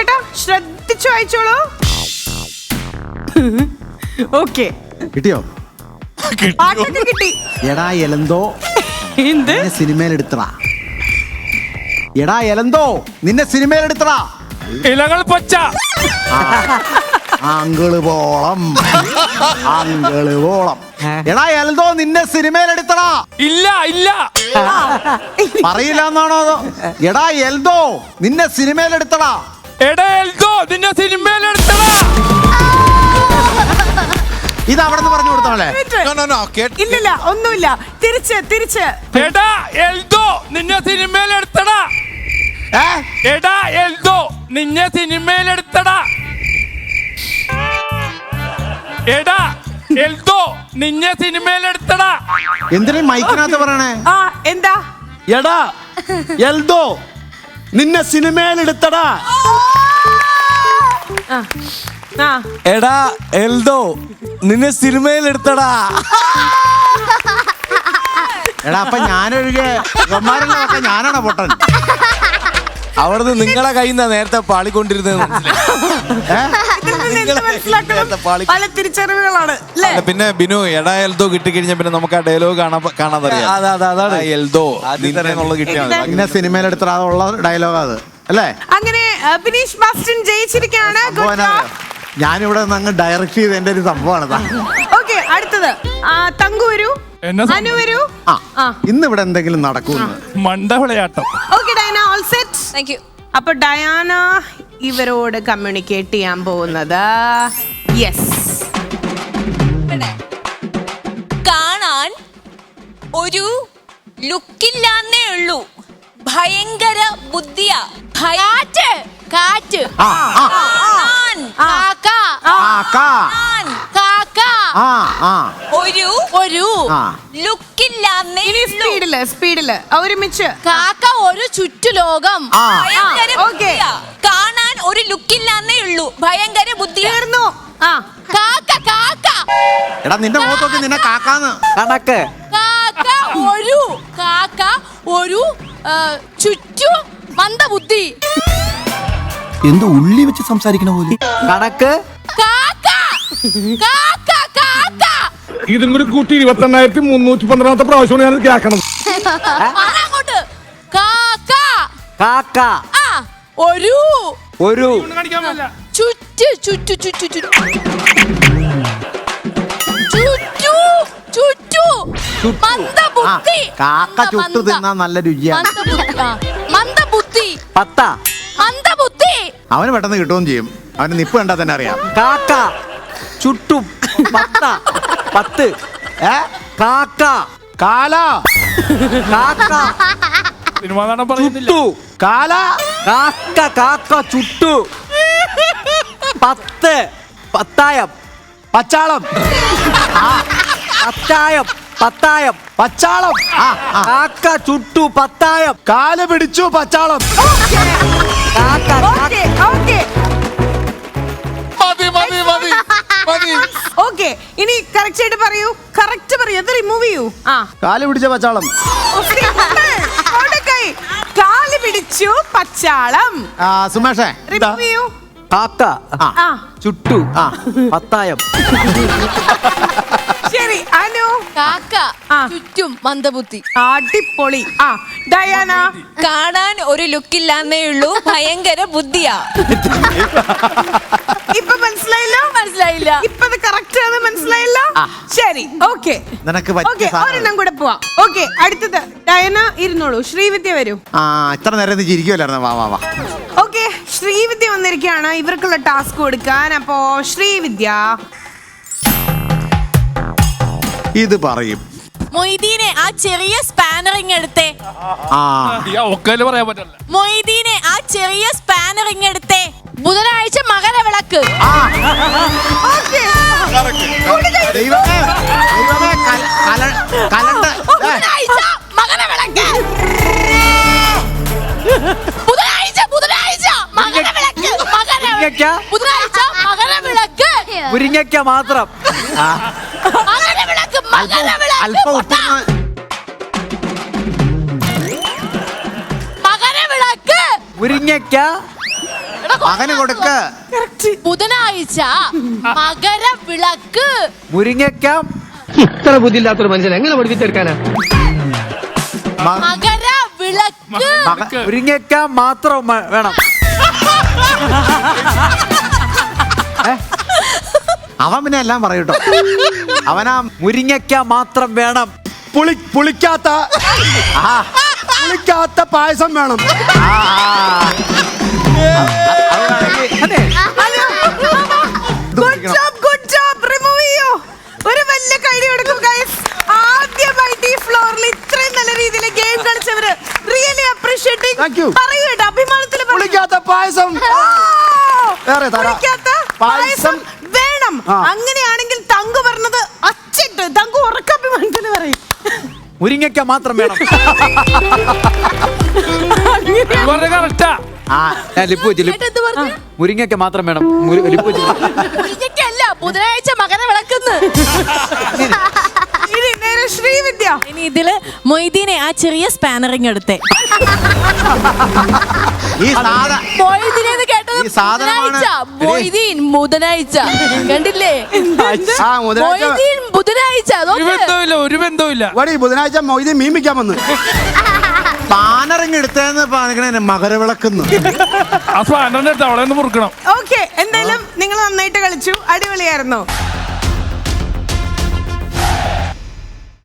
ചേട്ടാ ശ്രദ്ധിച്ചു വായിച്ചോളൂ. ഓക്കെ, കിട്ടിയോ? പാട്ടൊക്കെ കിട്ടി. എടാ എലന്തോ എന്ത് സിനിമയിലെടുത്തടാ. എടാ എലന്തോ നിന്നെ സിനിമയിലെടുത്തടാ. ഇലകൾ പച്ച. അങ്കിള് പോളം. എടാ എൽദോ നിന്നെ സിനിമയിലെടുത്തടാ. ഇല്ല ഇല്ല പറയില്ല എന്നാണോ അതോ? എടാ എൽദോ നിന്നെ സിനിമയിലെടുത്തടാ. എടാ എൽദോ നിന്നെ സിനിമയിലെടുത്തടാ. ഇത് അവിടെ നിന്ന് പറഞ്ഞു കൊടുത്തോളെ. ഇല്ലില്ല, ഒന്നുമില്ല. തിരിച്ച് എടാ എൽദോ നിന്നെ സിനിമയിലെടുത്തടാ. എടാ എൽദോ നിന്നെ സിനിമയിലെടുത്തടാ. എടാ എൽദോ നിന്നെ സിനിമയിലെടുത്തടാ. എന്തിനാ മൈക്കിനകത്ത് പറയണേ? ആ എന്താ? എടാ എൽദോ നിന്നെ സിനിമയിലെടുത്തടാ. എടാ എൽദോ നിന്നെ സിനിമയിലെടുത്തടാ. എടാ അപ്പൊ ഞാനൊഴികെ ഇവന്മാരെല്ലാം ഞാനാണോ പൊട്ടൻ? അവിടുന്ന് നിങ്ങളെ കയ്യിൽ നിന്നാ നേരത്തെ പാളിക്കൊണ്ടിരുന്നത്. പല തിരിച്ചറിവുകളാണ്. പിന്നെ ബിനു എടാ എൽദോ കിട്ടിക്കഴിഞ്ഞാൽ പിന്നെ നമുക്ക് ആ ഡയലോഗ് കാണാതറിയാം. എൽദോ നിന്നെ സിനിമയിലെടുത്തടാ ഡയലോഗ് അത് അല്ലേ? അങ്ങനെ ബിനീഷ് ബാസ്റ്റൻ ജയിച്ചിരിക്കുകയാണ്. ഞാനിവിടെ അങ്ങ് ഡയറക്ട് ചെയ്ത് എന്റെ ഒരു സംഭവമാണ്. ഓക്കെ, അടുത്തത് തങ്കു വരൂ, അനു വരൂ. ഇന്ന് ഇവിടെ എന്തെങ്കിലും നടക്കുന്നു. മണ്ടവിളയാട്ടം. Okay Diana, all set. Thank you. അപ്പൊ ഡയാന ഇവരോട് കമ്മ്യൂണിക്കേറ്റ് ചെയ്യാൻ പോകുന്നത് യെസ്. കാണാൻ ഒരു ലുക്കില്ലാന്നേ ഉള്ളൂ, ഭയങ്കര ബുദ്ധിയാ. കാറ്റ് കാറ്റ് ഒരു ലുക്കില്ലാന്നേ. സ്പീഡില് ഒരുമിച്ച്. കാക്ക ഒരു ചുറ്റുലോകം. കാണാൻ ഒരു ലുക്കില്ലാന്നേ ഉള്ളൂ, ഭയങ്കര ബുദ്ധി. തീർന്നു. കാക്ക കാക്ക. എടാ നിന്റെ മുഖത്തൊക്കെ നിന്നെ കാക്കാന്ന്. കണക്ക്. കാക്ക ഒരു ചുറ്റു മന്ദബുദ്ധി. എന്തോ ഉള്ളി വെച്ച് സംസാരിക്കണ പോലെ. കണക്ക്. കാക്ക കാക്ക കാക്ക. ഇതും കൂടി കൂട്ടി 28,312 പ്രാവശ്യമാണ് ഞാൻ കേൾക്കണം. അങ്ങോട്ട്. കാക്ക കാക്ക ഒരു ചുറ്റു ചുറ്റു ചുറ്റു ചുറ്റു ചുറ്റു മന്ദബുദ്ധി. കാക്ക ചുട്ടു തിന്നാ നല്ല രുചിയാണ്. മന്ദബുദ്ധി. പത്ത. മന്ദബുദ്ധി. അവന് പെട്ടെന്ന് കിട്ടുകയും ചെയ്യും. അവന് നിപ്പ് കണ്ടാൽ തന്നെ അറിയാം. കാക്ക ചുട്ടും പത്ത്. കാക്ക കാല കാക്ക ചുട്ടു. കാല കാക്ക കാക്ക ചുട്ടു. പത്ത്. പത്തായം. പച്ചാളം പത്തായം. പത്തായം. പച്ചാളം. കാക്ക ചുട്ടു പത്തായം. കാല് പിടിച്ചു പച്ചാളം. കാക്ക ഓക്കെ, ഇനി കറക്റ്റ് ആയിട്ട് പറയൂ. കറക്റ്റ് പറയൂ, അത് റിമൂവ് ചെയ്യൂ. കാല് പിടിച്ച പച്ചാളം. കാല് പിടിച്ചു പച്ചാളം. സുമേഷേ റിമൂവ് ചെയ്യൂ. കാക്ക ചുട്ടു പത്തായം. ശരി, അനു. കാക്ക ചുറ്റും മന്ദബുദ്ധി. അടിപൊളി. ഡയാന. കാണാൻ ഒരു ലുക്കില്ലാന്നേ ഉള്ളൂ, ഭയങ്കര ബുദ്ധിയാ. ഇപ്പൊ മനസ്സിലായില്ല. ഇപ്പൊ കറക്റ്റ് ആണ്, മനസ്സിലായില്ല. ശരി, ഓക്കെ. നിനക്ക് ഒരെണ്ണം കൂടെ പോവാം. ഓക്കെ, അടുത്തത് ഡയന ഇരുന്നോളൂ. ശ്രീവിദ്യ വരൂ. ഇത്ര നേരം ചിരിക്കുമല്ലായിരുന്നു. വാ. ഓക്കെ, ശ്രീവിദ്യ വന്നിരിക്കുകയാണ് ഇവർക്കുള്ള ടാസ്ക് കൊടുക്കാൻ. അപ്പോ ശ്രീവിദ്യ ഇത് പറയും. മൊയ്തീനെ ആ ചെറിയ സ്പാനറിങ് എടുത്തേ. പറയാൻ പറ്റില്ല. മൊയ്തീനെ ആ ചെറിയ സ്പാനറിങ് എടുത്തേ. ബുധനാഴ്ച മകരവിളക്ക്. ദൈവമേ ബുധനാഴ്ച മകരവിളക്ക്. മുരിങ്ങയ്ക്ക. ബുധനാഴ്ച മകരവിളക്ക്. മുരിങ്ങയ്ക്ക മാത്രം. അല്പം ഉപ്പ്. മകരവിളക്ക്. മുരിങ്ങയ്ക്ക മകന് കൊടുക്ക. ബുധനാഴ്ച മകരവിളക്ക്. മുരിങ്ങയ്ക്ക ഇത്ര ബുദ്ധിയില്ലാത്തൊരു മനുഷ്യൻ എങ്ങനെ പഠിപ്പിച്ചെടുക്കാനാ? മകരവിളക്ക്. മുരിങ്ങയ്ക്ക മാത്രം വേണം. അവൻ പിന്നെ എല്ലാം പറയൂട്ടോ. അവനാ മുരിങ്ങയ്ക്ക മാത്രം വേണം. പുളിക്കാത്ത പായസം വേണം. ഗുഡ് ജോബ് റിമൂവ് ചെയ്യോ. ഒരു വലിയ കൈഡി കൊടുക്കും ഗൈസ്. ആദ്യമായിട്ട് ഈ ഫ്ലോറിൽ ഇത്രയും നല്ല രീതിയിൽ ഗെയിം കളിച്ചവര് റിയലി അപ്രീഷിയേറ്റിംഗ്. Thank you. പറയൂ കേട്ടോ, അഭിമാനത്തിൽ പുളിക്കാത്ത പായസം വേറെ തരാം. പുളിക്കാത്ത പായസം വേണം. അങ്ങനെയാണെങ്കിൽ തങ്കു പറഞ്ഞത് അച്ചിട്ട് തങ്കു ഉറക്ക അഭിമാനത്തിൽ പറയും. മുരിങ്ങയ്ക്ക മാത്രം വേണം. കറക്റ്റാ. ഞാൻ ലിപ്പ് വെച്ച് എന്ത് പറഞ്ഞു? മുരിങ്ങയ്ക്ക മാത്രം വേണം. ലിപ്പ് വെച്ച് മുരിങ്ങയ്ക്കല്ല, ബുധനാഴ്ച മകരവിളക്കെന്ന്. ഇനി നേരെ ശ്രീവിദ്യ. ഇനി ഇതില് മൊയ്തീനെ ആ ചെറിയ സ്പാനറിങ് എടുത്തേ. ഈ സാധനം മൊയ്തീനെന്ന് കേട്ടത് ഈ സാധനമാണ്. ബുധനാഴ്ച. മൊയ്തീൻ ബുധനാഴ്ച കണ്ടില്ലേ? മൊയ്തീൻ ബുധനാഴ്ച. ഒരു ബന്ധവുമില്ല, ഒരു ബന്ധവുമില്ല. വടി ബുധനാഴ്ച മൊയ്തീൻ മീൻ വിൽക്കാൻ വന്ന്. പാനറിങ് എടുത്തേന്ന് പറഞ്ഞേ മകരവിളക്കുന്നു. ആ സ്പാനറിന്റെ അടുത്ത് അവളെ ഒന്ന് മുറുക്കണം. ഓക്കെ, എന്തായാലും നിങ്ങൾ നന്നായിട്ട് കളിച്ചു, അടിപൊളിയായിരുന്നു.